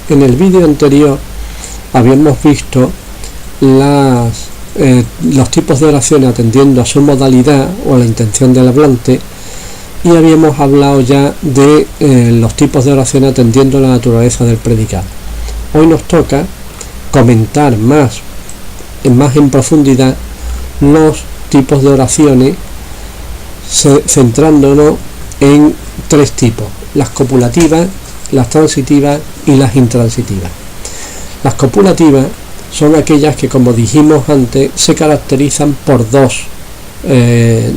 En el vídeo anterior habíamos visto los tipos de oraciones atendiendo a su modalidad o a la intención del hablante, y habíamos hablado ya de los tipos de oraciones atendiendo a la naturaleza del predicado. Hoy nos toca comentar más en profundidad los tipos de oraciones, centrándonos en tres tipos: las copulativas, las transitivas y las intransitivas. Las copulativas son aquellas que, como dijimos antes, se caracterizan por dos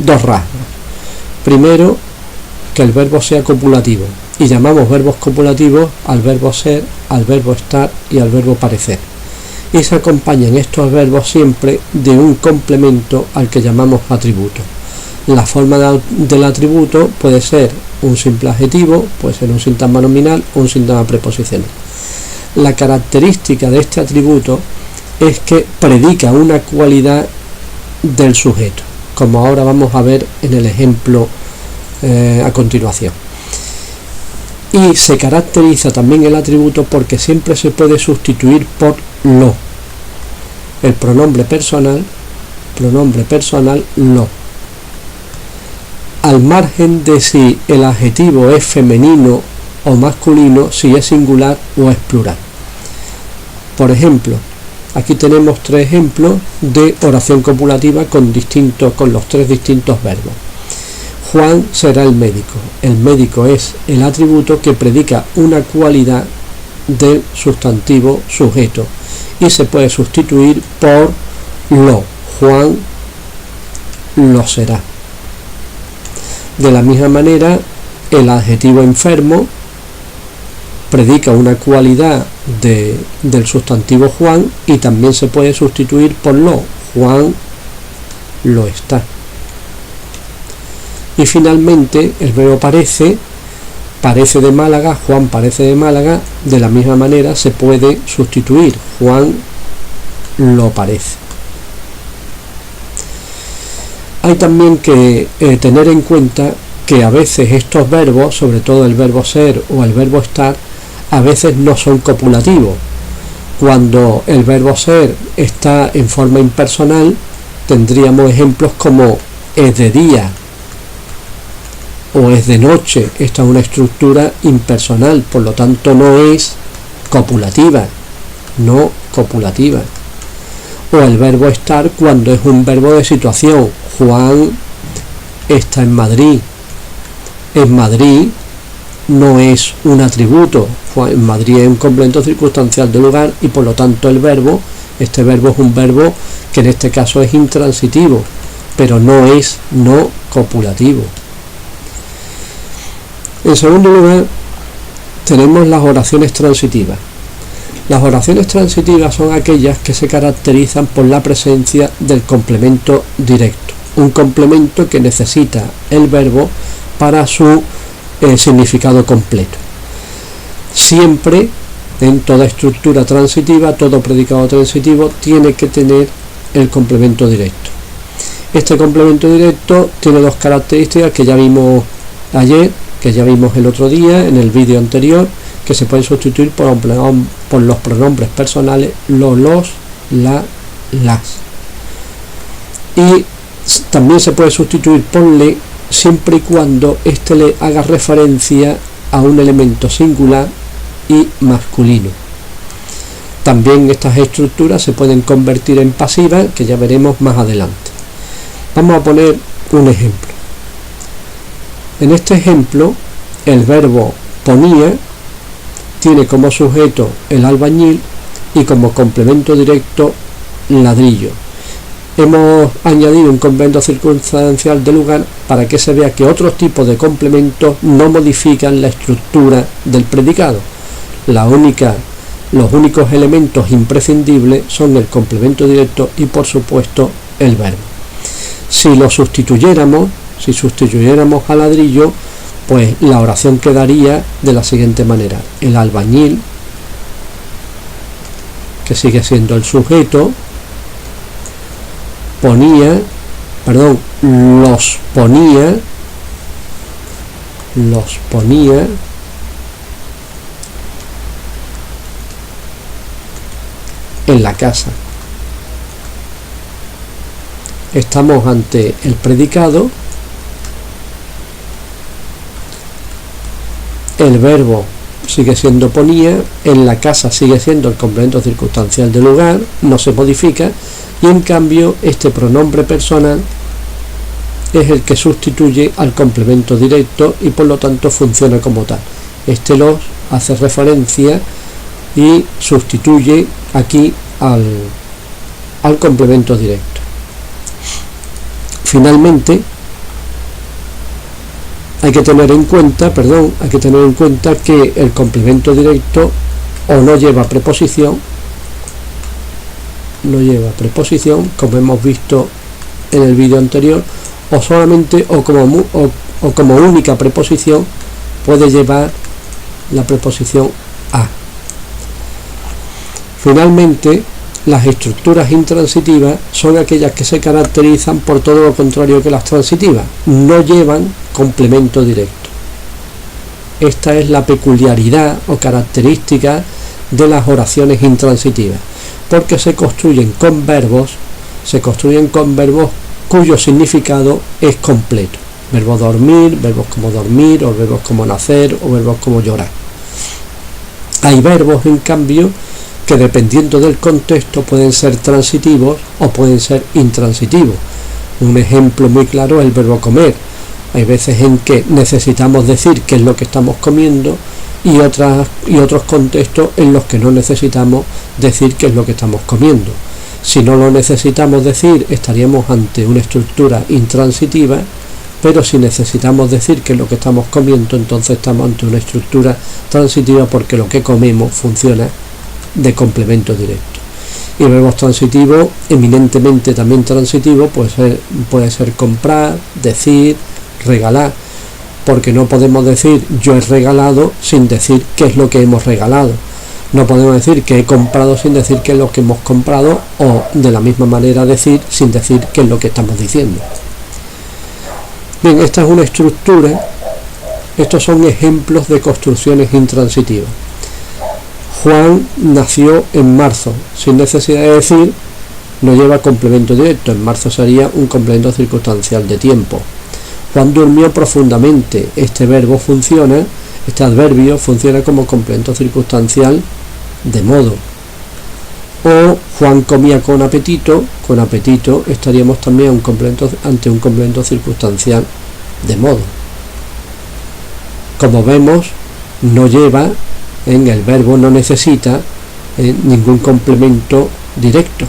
rasgos. Primero, que el verbo sea copulativo, y llamamos verbos copulativos al verbo ser, al verbo estar y al verbo parecer, y se acompañan estos verbos siempre de un complemento al que llamamos atributo. La forma del atributo puede ser un simple adjetivo, puede ser un sintagma nominal o un sintagma preposicional. La característica de este atributo es que predica una cualidad del sujeto, como ahora vamos a ver en el ejemplo a continuación. Y se caracteriza también el atributo porque siempre se puede sustituir por lo. El pronombre personal lo, al margen de si el adjetivo es femenino o masculino, si es singular o es plural. Por ejemplo, aquí tenemos tres ejemplos de oración copulativa con los tres distintos verbos. Juan será el médico. El médico es el atributo que predica una cualidad del sustantivo sujeto y se puede sustituir por lo. Juan lo será. De la misma manera, el adjetivo enfermo predica una cualidad del sustantivo Juan y también se puede sustituir por lo. Juan lo está. Y finalmente, el verbo parece de Málaga, Juan parece de Málaga. De la misma manera se puede sustituir, Juan lo parece. Hay también que tener en cuenta que a veces estos verbos, sobre todo el verbo ser o el verbo estar, a veces no son copulativos. Cuando el verbo ser está en forma impersonal, tendríamos ejemplos como es de día o es de noche. Esta es una estructura impersonal, por lo tanto no es copulativa. O el verbo estar cuando es un verbo de situación. Juan está en Madrid. En Madrid no es un atributo. Juan en Madrid es un complemento circunstancial de lugar y por lo tanto este verbo es un verbo que en este caso es intransitivo, pero no es no copulativo. En segundo lugar, tenemos las oraciones transitivas. Las oraciones transitivas son aquellas que se caracterizan por la presencia del complemento directo, un complemento que necesita el verbo para su significado completo. Siempre, en toda estructura transitiva, todo predicado transitivo tiene que tener el complemento directo. Este complemento directo tiene dos características que ya vimos ayer, que ya vimos el otro día en el vídeo anterior, que se pueden sustituir por los pronombres personales los, la, las. Y también se puede sustituir por le siempre y cuando éste le haga referencia a un elemento singular y masculino. También estas estructuras se pueden convertir en pasivas, que ya veremos más adelante. Vamos a poner un ejemplo. En este ejemplo, el verbo ponía tiene como sujeto el albañil y como complemento directo ladrillo. Hemos añadido un complemento circunstancial de lugar para que se vea que otros tipos de complementos no modifican la estructura del predicado. Los únicos elementos imprescindibles son el complemento directo y por supuesto el verbo. Si sustituyéramos a ladrillo, pues la oración quedaría de la siguiente manera: el albañil, que sigue siendo el sujeto, los ponía en la casa. Estamos ante el predicado, el verbo sigue siendo ponía, en la casa sigue siendo el complemento circunstancial del lugar, no se modifica, y en cambio este pronombre personal es el que sustituye al complemento directo y por lo tanto funciona como tal. Este los hace referencia y sustituye aquí al complemento directo. Finalmente, hay que tener en cuenta que el complemento directo o no lleva preposición, como hemos visto en el vídeo anterior, o solamente o como única preposición puede llevar la preposición a. Finalmente, las estructuras intransitivas son aquellas que se caracterizan por todo lo contrario que las transitivas, no llevan complemento directo. Esta es la peculiaridad o característica de las oraciones intransitivas, porque se construyen con verbos cuyo significado es completo. Verbo dormir, verbos como dormir, o verbos como nacer, o verbos como llorar. Hay verbos, en cambio, que dependiendo del contexto pueden ser transitivos o pueden ser intransitivos. Un ejemplo muy claro es el verbo comer. Hay veces en que necesitamos decir qué es lo que estamos comiendo y otros contextos en los que no necesitamos decir qué es lo que estamos comiendo. Si no lo necesitamos decir, estaríamos ante una estructura intransitiva, pero si necesitamos decir qué es lo que estamos comiendo, entonces estamos ante una estructura transitiva, porque lo que comemos funciona de complemento directo. Y verbos transitivos, eminentemente también transitivos, puede ser comprar, decir, regalar, porque no podemos decir yo he regalado sin decir qué es lo que hemos regalado. No podemos decir que he comprado sin decir qué es lo que hemos comprado, o de la misma manera decir sin decir qué es lo que estamos diciendo. Bien, esta es una estructura, estos son ejemplos de construcciones intransitivas. Juan nació en marzo, sin necesidad de decir, no lleva complemento directo, en marzo sería un complemento circunstancial de tiempo. Juan durmió profundamente, este adverbio funciona como complemento circunstancial de modo. O Juan comía con apetito estaríamos también ante un complemento circunstancial de modo. Como vemos, no lleva, en el verbo no necesita ningún complemento directo.